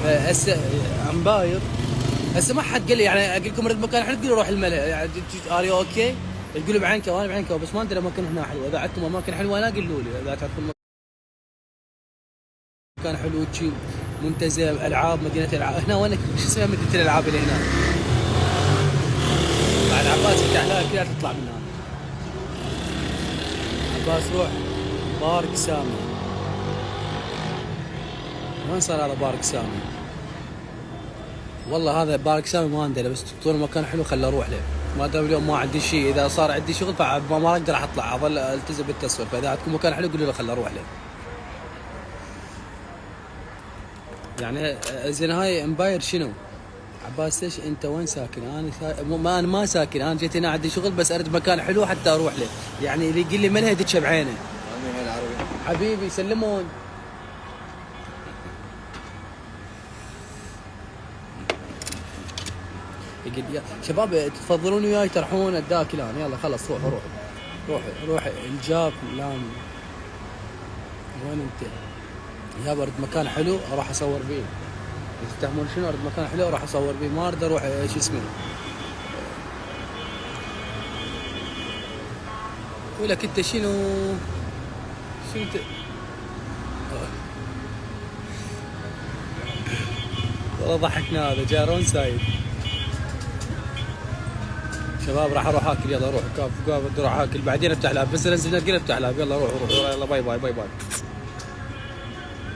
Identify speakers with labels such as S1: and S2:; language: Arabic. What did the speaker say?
S1: هسه امباير. هسه ما حد قال لي يعني اقول لكم اريد مكان حلو تقول روح الملهى يعني اري اوكي تقولوا بعينكم وانا بعينكم بس ما ادري اماكن هنا حلوه. اذا عندكم اماكن حلوه لا قولوا لي. اذا تعرفون مكان حلو شي منتزه العاب مدينه العاب هنا وين شو اسمها مدينه الالعاب اللي هنا بعد عباس فتح لها كلها تطلع من هنا. عباس روح بارك سامي. وين صار هذا بارك سامي؟ والله هذا بارك سامي ما عندنا بس تعطوني مكان حلو خلي اروح له. ما دام اليوم ما عندي شيء اذا صار عندي شغل فما اقدر اطلع اظل التزم بالتصوير. فاذا عندكم مكان حلو قولوا لي خلي اروح له. يعني زين هاي امباير شنو؟ عباس ليش انت وين ساكن؟ انا ما ساكن. انا جيت هنا عندي شغل بس اريد مكان حلو حتى اروح له. يعني اللي يقول لي ملهى دتش بعينه. حبيبي يسلمون. يقول يا شباب تفضلون وياي ترحون الداكلان. يلا خلص روح روح روح روح الجاب لان وين انت؟ يا برد مكان حلو اروح اصور فيه. تفهمون شنو؟ اريد مكان حلو اروح اصور فيه ما اريد اروح شو اسمه. ولك انت شنو انت والله ضحكنا. هذا جارون سايد. شباب راح اروح اكل. يلا روح كاف بدي اروح اكل بعدين افتح لاب بس انزل نقل افتح لاب. يلا روح يلا باي باي باي باي.